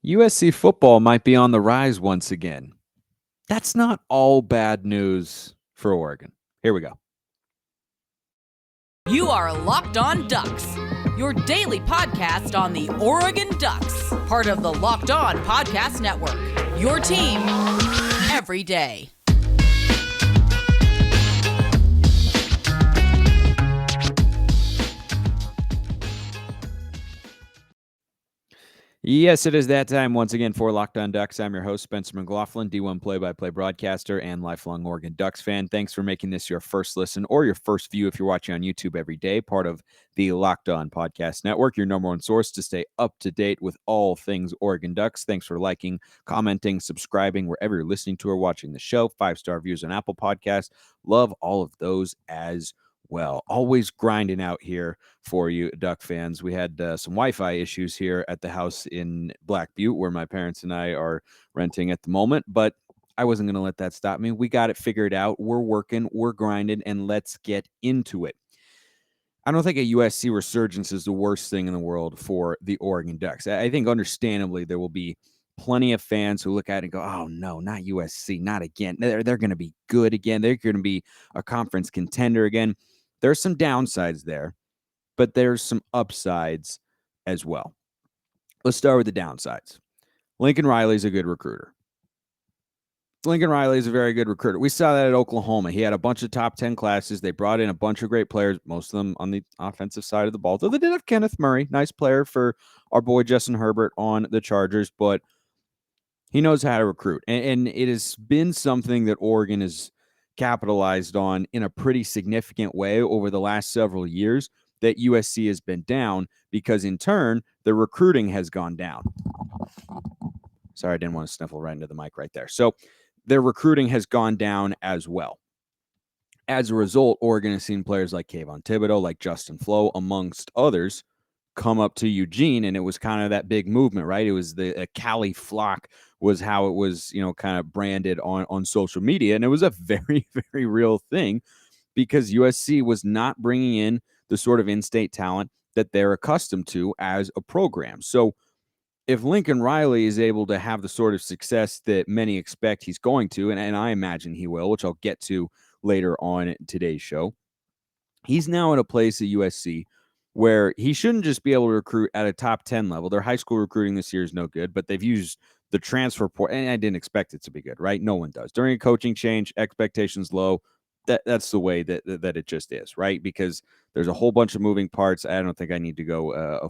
USC football might be on the rise once again. That's not all bad news for Oregon. Here we go. You are Locked On Ducks, your daily podcast on the Oregon Ducks, part of the Locked On Podcast Network, your team every day. Yes, it is that time once again for Locked On Ducks. I'm your host, Spencer McLaughlin, D1 play-by-play broadcaster and lifelong Oregon Ducks fan. Thanks for making this your first listen or your first view if you're watching on YouTube every day, part of the Locked On Podcast Network, your number one source to stay up to date with all things Oregon Ducks. Thanks for liking, commenting, subscribing wherever you're listening to or watching the show. 5-star reviews on Apple Podcasts. Love all of those as well. Always grinding out here for you, Duck fans. We had some Wi-Fi issues here at the house in Black Butte, where my parents and I are renting at the moment, but I wasn't going to let that stop me. We got it figured out. We're working, we're grinding, and let's get into it. I don't think a USC resurgence is the worst thing in the world for the Oregon Ducks. I think understandably there will be plenty of fans who look at it and go, oh, no, not USC, not again. They're going to be good again. They're going to be a conference contender again. There's some downsides there, but there's some upsides as well. Let's start with the downsides. Lincoln Riley's a good recruiter. Lincoln Riley is a very good recruiter. We saw that at Oklahoma. He had a bunch of top 10 classes. They brought in a bunch of great players, most of them on the offensive side of the ball. Though they did have Kenneth Murray, nice player for our boy Justin Herbert on the Chargers, but he knows how to recruit. And it has been something that Oregon has capitalized on in a pretty significant way over the last several years, that USC has been down because in turn, the recruiting has gone down. Sorry, I didn't want to sniffle right into the mic right there. So their recruiting has gone down as well. As a result, Oregon has seen players like Kayvon Thibodeau, like Justin Flo, amongst others, come up to Eugene, and it was kind of that big movement, right? It was the Cali flock was how it was, kind of branded on social media, and it was a very, very real thing because USC was not bringing in the sort of in-state talent that they're accustomed to as a program. So if Lincoln Riley is able to have the sort of success that many expect he's going to, and I imagine he will, which I'll get to later on in today's show, he's now at a place at USC where he shouldn't just be able to recruit at a top 10 level. Their high school recruiting this year is no good, but they've used the transfer portal, and I didn't expect it to be good, right? No one does. During a coaching change, expectations low. That's the way that it just is, right? Because there's a whole bunch of moving parts. I don't think I need to go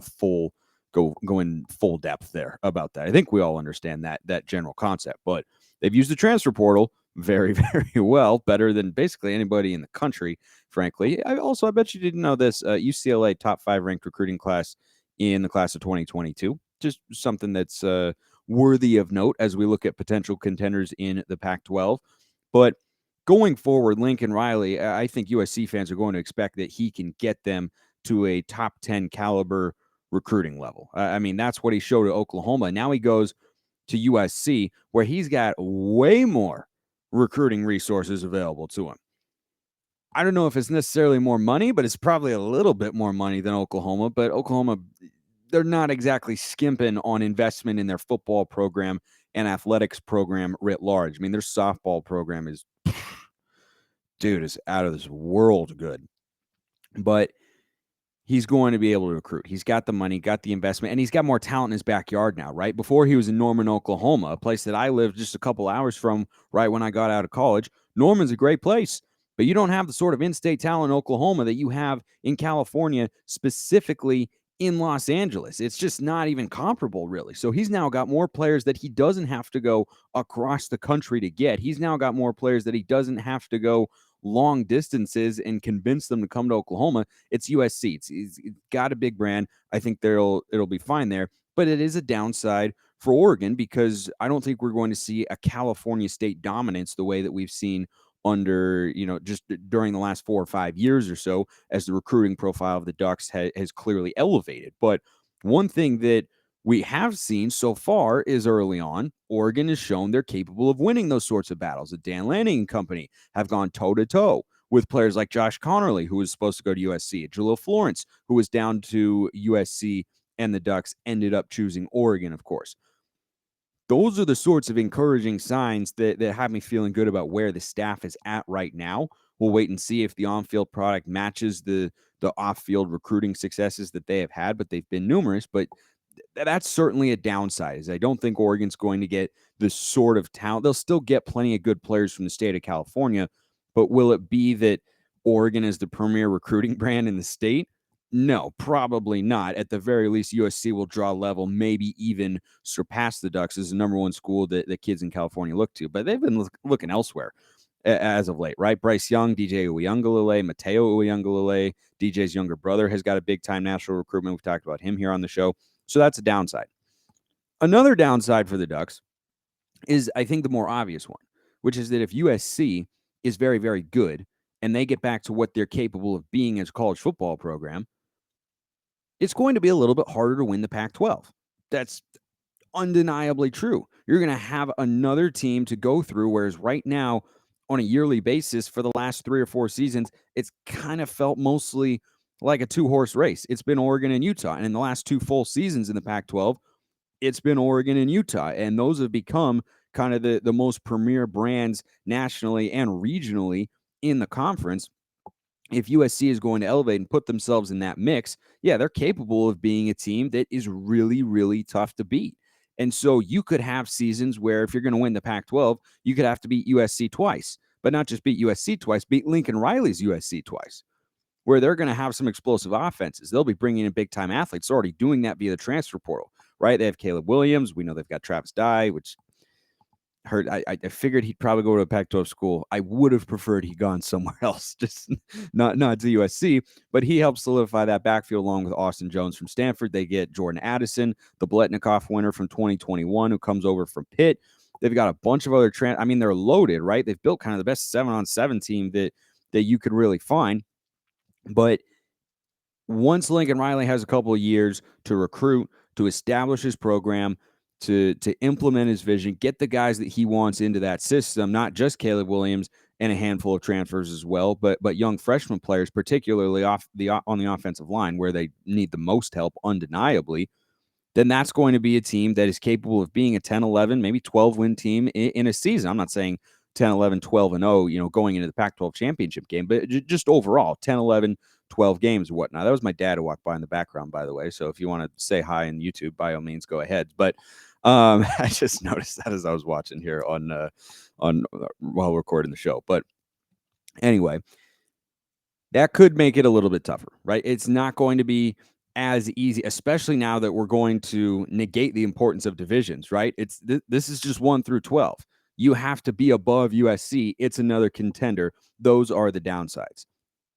go in full depth there about that. I think we all understand that general concept, but they've used the transfer portal very, very well, better than basically anybody in the country, frankly. I bet you didn't know this. UCLA top 5 ranked recruiting class in the class of 2022. Just something that's worthy of note as we look at potential contenders in the Pac-12. But going forward, Lincoln Riley, I think USC fans are going to expect that he can get them to a top 10 caliber recruiting level. I mean, that's what he showed at Oklahoma. Now he goes to USC, where he's got way more recruiting resources available to him. I don't know if it's necessarily more money, but it's probably a little bit more money than Oklahoma. But Oklahoma, they're not exactly skimping on investment in their football program and athletics program writ large. I mean, their softball program is out of this world good. But he's going to be able to recruit. He's got the money, got the investment, and he's got more talent in his backyard now, right? Before he was in Norman, Oklahoma, a place that I lived just a couple hours from right when I got out of college. Norman's a great place, but you don't have the sort of in-state talent in Oklahoma that you have in California, specifically in Los Angeles. It's just not even comparable, really. So he's now got more players that he doesn't have to go across the country to get. He's now got more players that he doesn't have to go long distances and convince them to come to Oklahoma. It's USC. It's got a big brand. I think it'll be fine there, but it is a downside for Oregon because I don't think we're going to see a California state dominance the way that we've seen under, just during the last 4 or 5 years or so, as the recruiting profile of the Ducks has clearly elevated. But one thing that we have seen so far is early on, Oregon has shown they're capable of winning those sorts of battles. The Dan Lanning and company have gone toe-to-toe with players like Josh Connerly, who was supposed to go to USC, Jalil Florence, who was down to USC, and the Ducks ended up choosing Oregon, of course. Those are the sorts of encouraging signs that have me feeling good about where the staff is at right now. We'll wait and see if the on-field product matches the off-field recruiting successes that they have had, but they've been numerous. But that's certainly a downside. Is I don't think Oregon's going to get the sort of talent. They'll still get plenty of good players from the state of California, but will it be that Oregon is the premier recruiting brand in the state? No, probably not. At the very least, USC will draw level, maybe even surpass the Ducks as the number one school that the kids in California look to. But they've been looking elsewhere as of late, right? Bryce Young, DJ Uyunglele, Mateo Uyunglele, DJ's younger brother has got a big-time national recruitment. We've talked about him here on the show. So that's a downside. Another downside for the Ducks is, I think, the more obvious one, which is that if USC is very, very good and they get back to what they're capable of being as a college football program, it's going to be a little bit harder to win the Pac-12. That's undeniably true. You're going to have another team to go through, whereas right now, on a yearly basis for the last 3 or 4 seasons, it's kind of felt mostly like a two-horse race. It's been Oregon and Utah. And in the last 2 full seasons in the Pac-12, it's been Oregon and Utah. And those have become kind of the most premier brands nationally and regionally in the conference. If USC is going to elevate and put themselves in that mix, yeah, they're capable of being a team that is really, really tough to beat. And so you could have seasons where if you're going to win the Pac-12, you could have to beat USC twice, but not just beat USC twice, beat Lincoln Riley's USC twice, where they're going to have some explosive offenses. They'll be bringing in big-time athletes. They're already doing that via the transfer portal, right? They have Caleb Williams. We know they've got Travis Dye, which hurt. I figured he'd probably go to a Pac-12 school. I would have preferred he'd gone somewhere else, just not to USC. But he helps solidify that backfield along with Austin Jones from Stanford. They get Jordan Addison, the Bletnikoff winner from 2021, who comes over from Pitt. They've got a bunch of other they're loaded, right? They've built kind of the best 7-on-7 team that you could really find. But once Lincoln Riley has a couple of years to recruit, to establish his program, to implement his vision, get the guys that he wants into that system, not just Caleb Williams and a handful of transfers as well, but young freshman players, particularly on the offensive line where they need the most help, undeniably, then that's going to be a team that is capable of being a 10-11, maybe 12-win team in a season. I'm not saying 10-11, 12-0, going into the Pac-12 championship game, but just overall, 10-11, 12 games or whatnot. That was my dad who walked by in the background, by the way. So if you want to say hi on YouTube, by all means, go ahead. But I just noticed that as I was watching here on while recording the show. But anyway, that could make it a little bit tougher, right? It's not going to be as easy, especially now that we're going to negate the importance of divisions, right? This is just 1 through 12. You have to be above USC. It's another contender. Those are the downsides.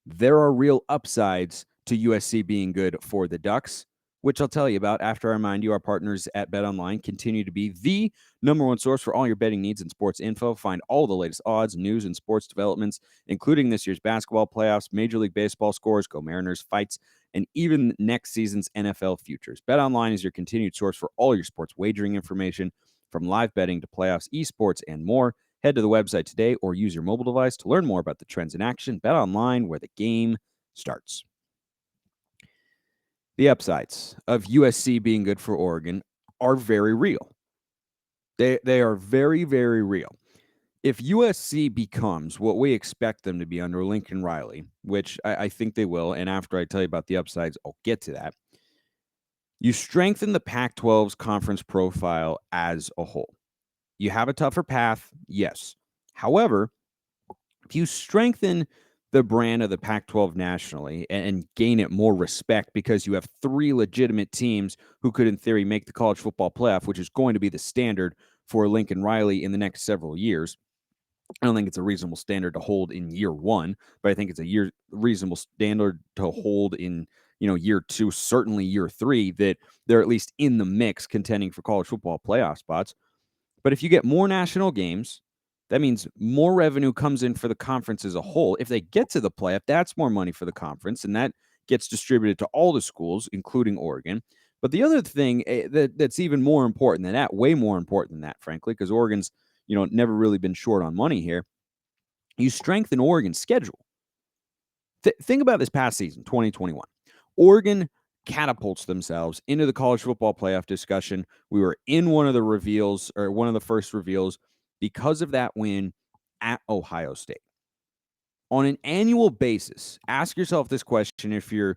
There are real upsides to USC being good for the Ducks, which I'll tell you about after I remind you our partners at BetOnline continue to be the number one source for all your betting needs and sports info. Find all the latest odds, news, and sports developments, including this year's basketball playoffs, Major League Baseball scores, Go Mariners fights, and even next season's NFL futures. BetOnline is your continued source for all your sports wagering information, from live betting to playoffs, esports, and more. Head to the website today or use your mobile device to learn more about the trends in action. BetOnline, where the game starts. The upsides of USC being good for Oregon are very real. They are very, very real. If USC becomes what we expect them to be under Lincoln Riley, which I think they will, and after I tell you about the upsides, I'll get to that, you strengthen the Pac-12's conference profile as a whole. You have a tougher path, yes. However, if you strengthen the brand of the Pac-12 nationally and gain it more respect because you have 3 legitimate teams who could, in theory, make the college football playoff, which is going to be the standard for Lincoln Riley in the next several years. I don't think it's a reasonable standard to hold in year 1, but I think it's a reasonable standard to hold in year 2, certainly year 3, that they're at least in the mix contending for college football playoff spots. But if you get more national games, that means more revenue comes in for the conference as a whole. If they get to the playoff, that's more money for the conference, and that gets distributed to all the schools, including Oregon. But the other thing that's even more important than that, way more important than that, frankly, because Oregon's never really been short on money here, you strengthen Oregon's schedule. Think about this past season, 2021. Oregon catapults themselves into the college football playoff discussion. We were in one of the reveals, or one of the first reveals, because of that win at Ohio State. On an annual basis, ask yourself this question if you're,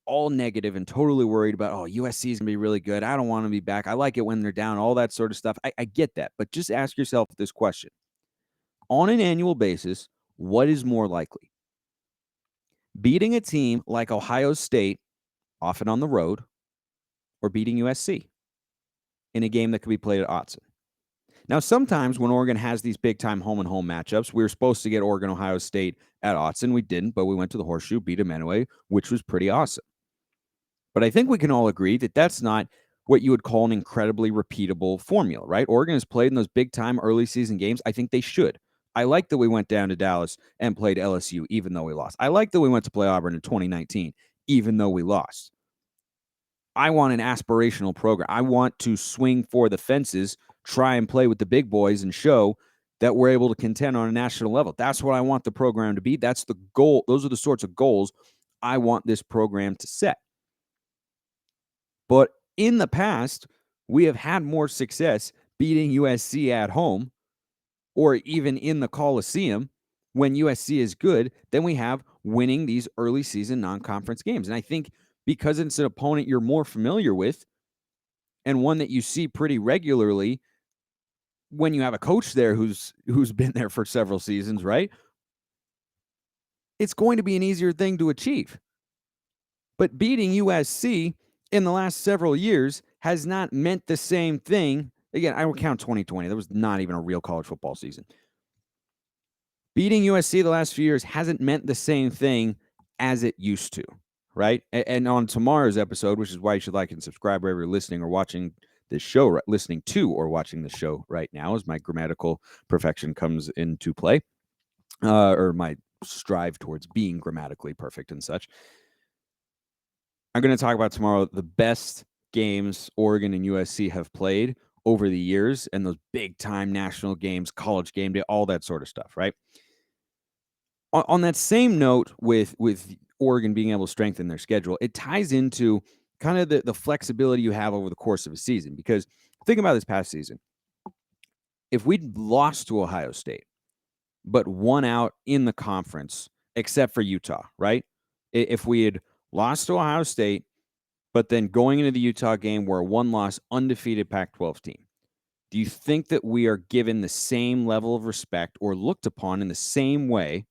all negative and totally worried about, USC is going to be really good. I don't want to be back. I like it when they're down, all that sort of stuff. I get that. But just ask yourself this question. On an annual basis, what is more likely? Beating a team like Ohio State, often on the road, or beating USC in a game that could be played at Autzen? Now, sometimes when Oregon has these big-time home-and-home matchups, we were supposed to get Oregon-Ohio State at Autzen. We didn't, but we went to the Horseshoe, beat them anyway, which was pretty awesome. But I think we can all agree that that's not what you would call an incredibly repeatable formula, right? Oregon has played in those big-time early-season games. I think they should. I like that we went down to Dallas and played LSU, even though we lost. I like that we went to play Auburn in 2019, even though we lost. I want an aspirational program. I want to swing for the fences, try and play with the big boys, and show that we're able to contend on a national level. That's what I want the program to be. That's the goal. Those are the sorts of goals I want this program to set. But in the past, we have had more success beating USC at home or even in the Coliseum when USC is good than we have winning these early season non-conference games. And I think because it's an opponent you're more familiar with and one that you see pretty regularly when you have a coach there who's been there for several seasons, right? It's going to be an easier thing to achieve. But beating USC in the last several years has not meant the same thing. Again, I will count 2020. There was not even a real college football season. Beating USC the last few years hasn't meant the same thing as it used to, right? And on tomorrow's episode, which is why you should like and subscribe wherever you're listening or watching this show, listening to or watching the show right now, as my grammatical perfection comes into play, or my strive towards being grammatically perfect and such. I'm going to talk about tomorrow the best games Oregon and USC have played over the years and those big-time national games, college game day, all that sort of stuff, right? On that same note with Oregon being able to strengthen their schedule, it ties into kind of the flexibility you have over the course of a season. Because think about this past season. If we'd lost to Ohio State, but won out in the conference, except for Utah, right? If we had lost to Ohio State, but then going into the Utah game, we're a one-loss, undefeated Pac-12 team. Do you think that we are given the same level of respect or looked upon in the same way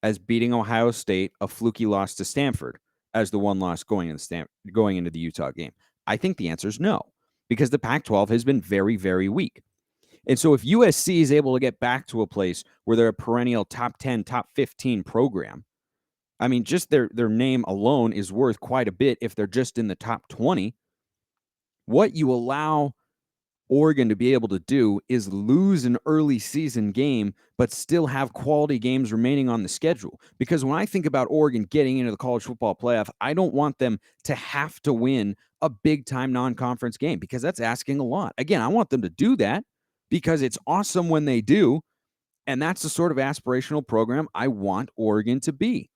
as beating Ohio State, a fluky loss to Stanford, as the one loss going into the Utah game? I think the answer is no, because the Pac-12 has been very, very weak. And so if USC is able to get back to a place where they're a perennial top 10, top 15 program, I mean, just their name alone is worth quite a bit if they're just in the top 20. What you allow Oregon to be able to do is lose an early season game, but still have quality games remaining on the schedule. Because when I think about Oregon getting into the college football playoff, I don't want them to have to win a big-time non-conference game, because that's asking a lot. Again, I want them to do that because it's awesome when they do, and that's the sort of aspirational program I want Oregon to be.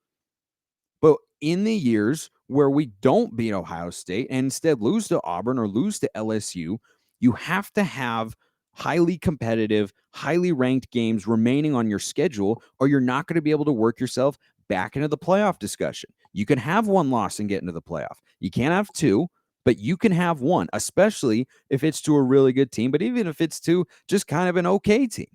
But in the years where we don't beat Ohio State and instead lose to Auburn or lose to LSU, you have to have highly competitive, highly ranked games remaining on your schedule, or you're not going to be able to work yourself back into the playoff discussion. You can have one loss and get into the playoff. You can't have two, but you can have one, especially if it's to a really good team, but even if it's to just kind of an okay team,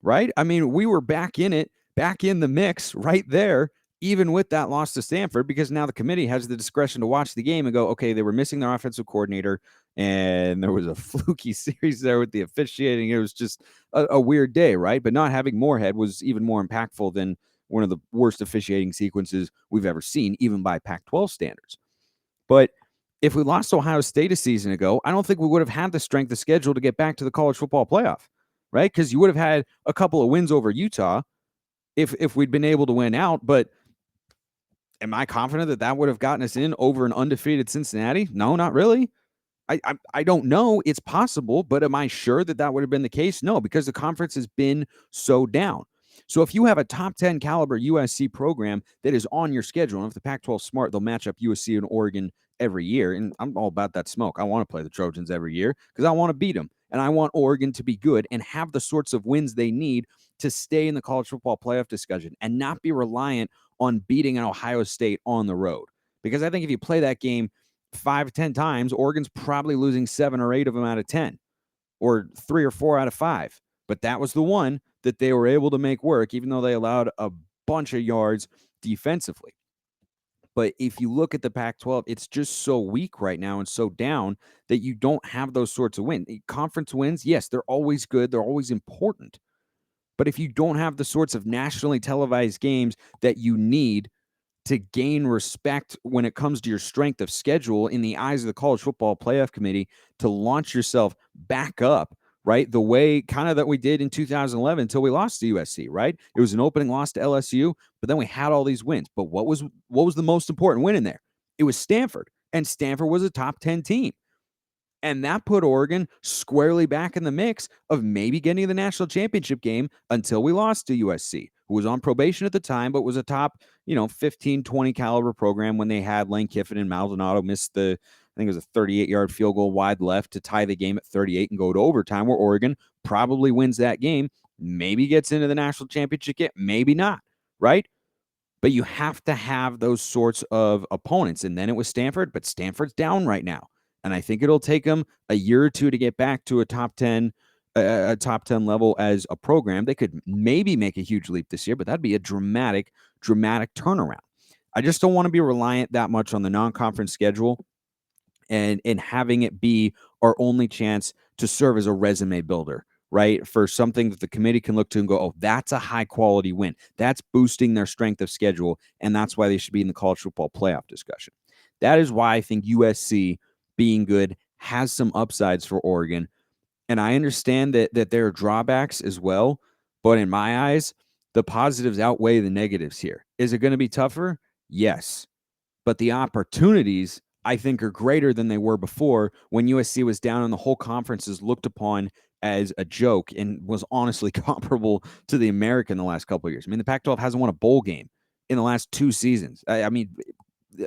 right? I mean, we were back in it, back in the mix right there, even with that loss to Stanford, because now the committee has the discretion to watch the game and go, okay, they were missing their offensive coordinator, and there was a fluky series there with the officiating. It was just a weird day, right? But not having Moorhead was even more impactful than one of the worst officiating sequences we've ever seen, even by Pac-12 standards. But if we lost Ohio State a season ago, I don't think we would have had the strength of schedule to get back to the college football playoff, right? Because you would have had a couple of wins over Utah if we'd been able to win out. But am I confident that that would have gotten us in over an undefeated Cincinnati? No, not really. I don't know. It's possible, but am I sure that that would have been the case? No, because the conference has been so down. So if you have a top 10 caliber USC program that is on your schedule, and if the Pac-12 is smart, they'll match up USC and Oregon every year. And I'm all about that smoke. I want to play the Trojans every year because I want to beat them. And I want Oregon to be good and have the sorts of wins they need to stay in the college football playoff discussion and not be reliant on beating an Ohio State on the road. Because I think if you play that game 5 or 10 times, Oregon's probably losing 7 or 8 of them out of 10 or 3 or 4 out of 5. But that was the one that they were able to make work, even though they allowed a bunch of yards defensively. But if you look at the Pac-12, it's just so weak right now and so down that you don't have those sorts of wins. Conference wins, yes, they're always good. They're always important. But if you don't have the sorts of nationally televised games that you need to gain respect when it comes to your strength of schedule in the eyes of the College Football Playoff Committee to launch yourself back up, right? The way kind of that we did in 2011 until we lost to USC, right? It was an opening loss to LSU, but then we had all these wins. But what was the most important win in there? It was Stanford, and Stanford was a top 10 team. And that put Oregon squarely back in the mix of maybe getting the national championship game until we lost to USC, who was on probation at the time, but was a top, 15, 20 caliber program when they had Lane Kiffin and Maldonado miss I think it was a 38-yard field goal wide left to tie the game at 38 and go to overtime, where Oregon probably wins that game, maybe gets into the national championship game, maybe not, right? But you have to have those sorts of opponents. And then it was Stanford, but Stanford's down right now. And I think it'll take them a year or two to get back to a top 10 level as a program. They could maybe make a huge leap this year, but that'd be a dramatic turnaround. I just don't want to be reliant that much on the non-conference schedule and having it be our only chance to serve as a resume builder, right? For something that the committee can look to and go, oh, that's a high quality win. That's boosting their strength of schedule. And that's why they should be in the college football playoff discussion. That is why I think USC being good has some upsides for Oregon. And I understand that there are drawbacks as well. But in my eyes, the positives outweigh the negatives here. Is it going to be tougher? Yes. But the opportunities, I think, are greater than they were before when USC was down and the whole conference is looked upon as a joke and was honestly comparable to the American the last couple of years. I mean, the Pac-12 hasn't won a bowl game in the last 2 seasons. I mean,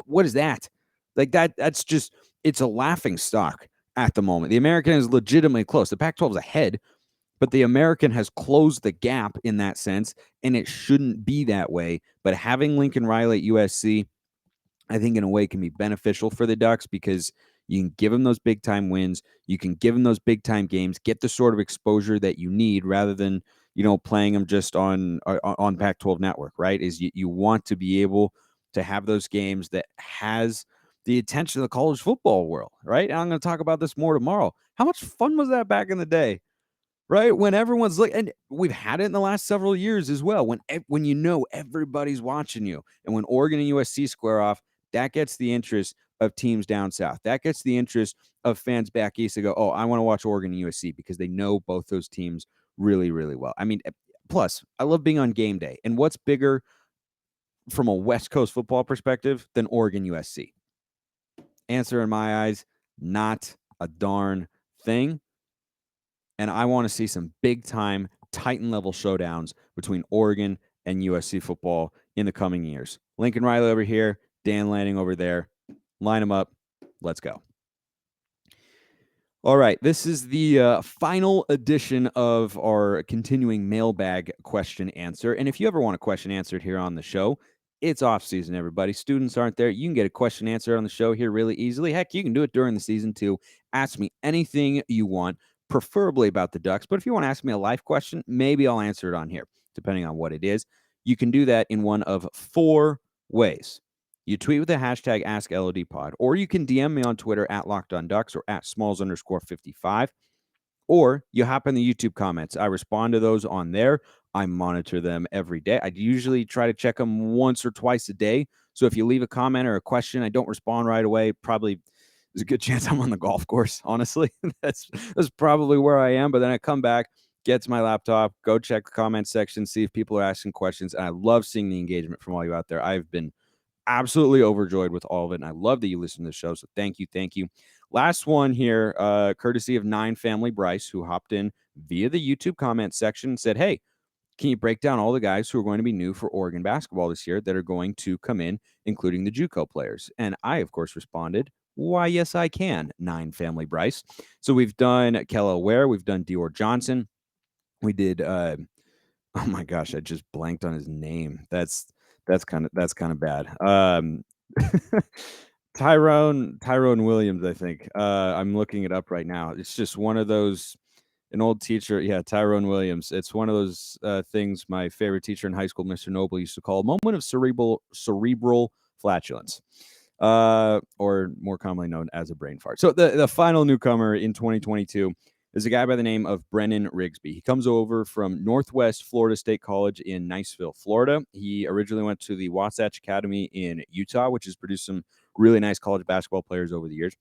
what is that? Like that's just, it's a laughing stock at the moment. The American is legitimately close. The Pac-12 is ahead, but the American has closed the gap in that sense, and it shouldn't be that way. But having Lincoln Riley at USC, I think in a way can be beneficial for the Ducks because you can give them those big time wins. You can give them those big time games, get the sort of exposure that you need rather than, playing them just on Pac-12 network, right? Is you want to be able to have those games that has the attention of the college football world, right? And I'm going to talk about this more tomorrow. How much fun was that back in the day? Right? When everyone's looking, and we've had it in the last several years as well, when everybody's watching you. And when Oregon and USC square off, that gets the interest of teams down south. That gets the interest of fans back east to go, oh, I want to watch Oregon and USC because they know both those teams really, really well. I mean, plus, I love being on game day. And what's bigger from a West Coast football perspective than Oregon USC? Answer in my eyes, not a darn thing. And I want to see some big-time Titan-level showdowns between Oregon and USC football in the coming years. Lincoln Riley over here, Dan Lanning over there. Line them up. Let's go. All right, this is the final edition of our continuing mailbag question answer. And if you ever want a question answered here on the show, it's off season, everybody. Students aren't there. You can get a question answered on the show here really easily. Heck, you can do it during the season too. Ask me anything you want, preferably about the Ducks. But if you want to ask me a life question, maybe I'll answer it on here, depending on what it is. You can do that in one of 4 ways. You tweet with the hashtag AskLODPod, or you can DM me on Twitter at LockedOnDucks or at Smalls_55, or you hop in the YouTube comments. I respond to those on there. I monitor them every day. I usually try to check them once or twice a day. So if you leave a comment or a question, I don't respond right away. Probably there's a good chance I'm on the golf course, honestly. That's probably where I am. But then I come back, get to my laptop, go check the comment section, see if people are asking questions. And I love seeing the engagement from all you out there. I've been absolutely overjoyed with all of it. And I love that you listen to the show. So thank you. Thank you. Last one here, courtesy of 9 Family Bryce, who hopped in via the YouTube comment section and said, hey, can you break down all the guys who are going to be new for Oregon basketball this year that are going to come in, including the JUCO players? And I, of course, responded, why, yes, I can. 9 family Bryce. So we've done Kello Ware, we've done Dior Johnson, we did. Oh my gosh, I just blanked on his name. That's kind of bad. Tyrone Williams, I think. I'm looking it up right now. It's just one of those. An old teacher, yeah, Tyrone Williams. It's one of those things my favorite teacher in high school, Mr. Noble, used to call a moment of cerebral flatulence, or more commonly known as a brain fart. So the final newcomer in 2022 is a guy by the name of Brennan Rigsby. He comes over from Northwest Florida State College in Niceville, Florida. He originally went to the Wasatch Academy in Utah, which has produced some really nice college basketball players over the years.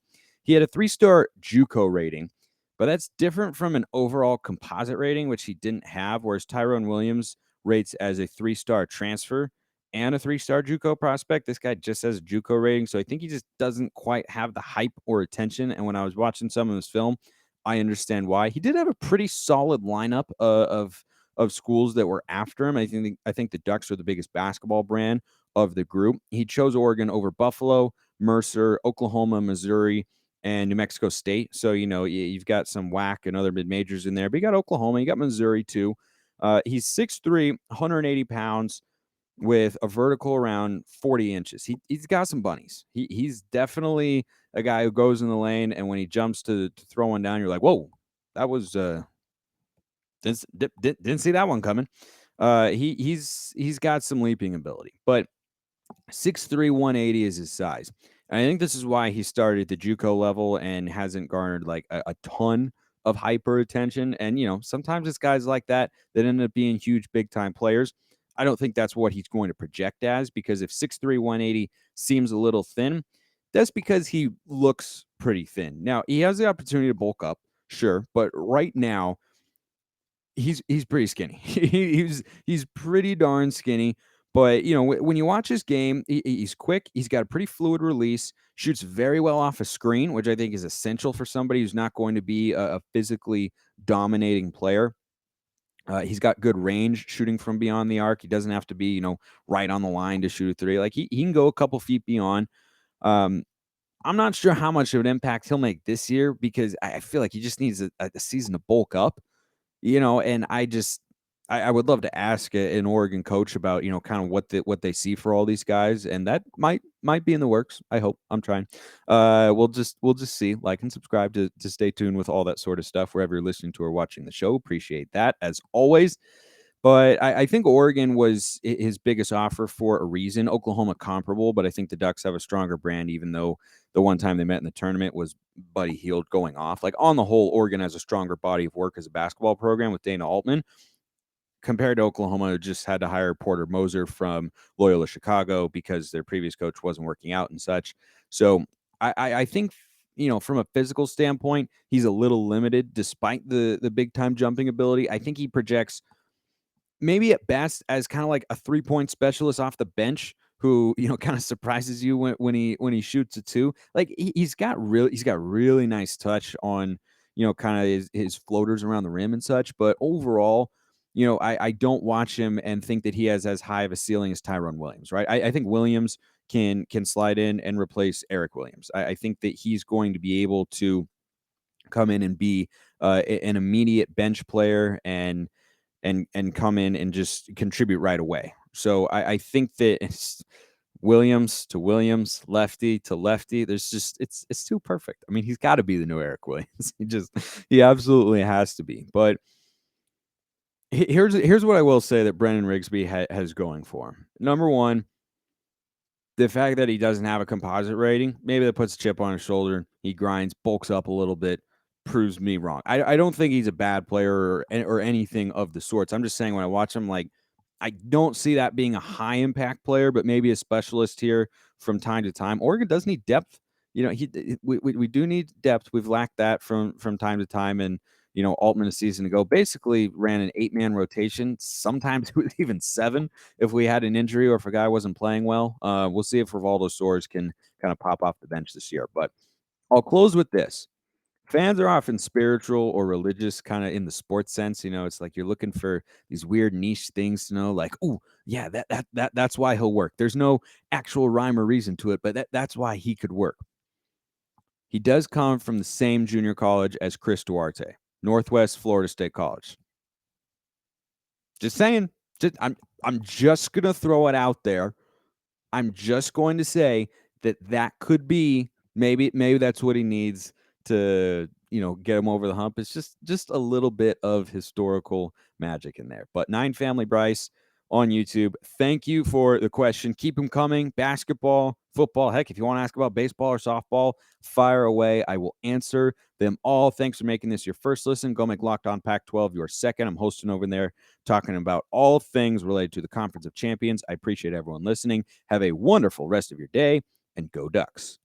He had a 3-star JUCO rating, but that's different from an overall composite rating, which he didn't have, whereas Tyrone Williams rates as a 3-star transfer and a 3-star JUCO prospect. This guy just has a JUCO rating, so I think he just doesn't quite have the hype or attention. And when I was watching some of his film, I understand why. He did have a pretty solid lineup of schools that were after him. I think the Ducks are the biggest basketball brand of the group. He chose Oregon over Buffalo, Mercer, Oklahoma, Missouri, and New Mexico State. So, you've got some WAC and other mid-majors in there, but you got Oklahoma, you got Missouri too. He's 6'3", 180 pounds with a vertical around 40 inches. He's got some bunnies. He's definitely a guy who goes in the lane, and when he jumps to throw one down, you're like, whoa, that was didn't see that one coming. He's got some leaping ability, but 6'3", 180 is his size. And I think this is why he started at the JUCO level and hasn't garnered like a ton of hyper attention. And, sometimes it's guys like that end up being huge, big time players. I don't think that's what he's going to project as, because if 6'3", 180 seems a little thin, that's because he looks pretty thin. Now, he has the opportunity to bulk up, sure, but right now, he's pretty skinny. he's pretty darn skinny. But, when you watch his game, he's quick. He's got a pretty fluid release, shoots very well off a screen, which I think is essential for somebody who's not going to be a physically dominating player. He's got good range shooting from beyond the arc. He doesn't have to be, right on the line to shoot a 3. Like, he can go a couple feet beyond. I'm not sure how much of an impact he'll make this year, because I feel like he just needs a season to bulk up. And I would love to ask an Oregon coach about, kind of what they see for all these guys, and that might be in the works. I hope. I'm trying. We'll just see. Like and subscribe to stay tuned with all that sort of stuff wherever you're listening to or watching the show. Appreciate that as always. But I think Oregon was his biggest offer for a reason. Oklahoma comparable, but I think the Ducks have a stronger brand, even though the one time they met in the tournament was Buddy Hield going off. Like, on the whole, Oregon has a stronger body of work as a basketball program with Dana Altman, compared to Oklahoma, who just had to hire Porter Moser from Loyola Chicago because their previous coach wasn't working out and such. So I think, from a physical standpoint, he's a little limited despite the big-time jumping ability. I think he projects maybe at best as kind of like a 3-point specialist off the bench who, kind of surprises you when he shoots a 2. Like, he's got really nice touch on, kind of his floaters around the rim and such. But overall, I don't watch him and think that he has as high of a ceiling as Tyrone Williams, right? I think Williams can slide in and replace Eric Williams. I think that he's going to be able to come in and be an immediate bench player and come in and just contribute right away. So I think that it's Williams to Williams, lefty to lefty. There's just it's too perfect. I mean, he's got to be the new Eric Williams. He absolutely has to be. But here's what I will say that Brennan Rigsby has going for him. Number one, the fact that he doesn't have a composite rating, maybe that puts a chip on his shoulder. He grinds, bulks up a little bit, proves me wrong. I don't think he's a bad player or anything of the sorts. I'm just saying, when I watch him, like, I don't see that being a high impact player, but maybe a specialist here from time to time. Oregon does need depth. We do need depth. We've lacked that from time to time. And, Altman a season ago basically ran an 8-man rotation, sometimes with even 7 if we had an injury or if a guy wasn't playing well. We'll see if Rivaldo Soares can kind of pop off the bench this year. But I'll close with this. Fans are often spiritual or religious kind of in the sports sense. It's like you're looking for these weird niche things to know, like, oh, yeah, that's why he'll work. There's no actual rhyme or reason to it, but that's why he could work. He does come from the same junior college as Chris Duarte, Northwest Florida State College. Just saying. I'm just gonna throw it out there. I'm just going to say that could be maybe that's what he needs to get him over the hump. It's just a little bit of historical magic in there. But 9 Family Bryce on YouTube. Thank you for the question. Keep them coming. Basketball, football. Heck, if you want to ask about baseball or softball, fire away. I will answer them all. Thanks for making this your first listen. Go make Locked On Pac-12 your second. I'm hosting over there, talking about all things related to the Conference of Champions. I appreciate everyone listening. Have a wonderful rest of your day, and go Ducks.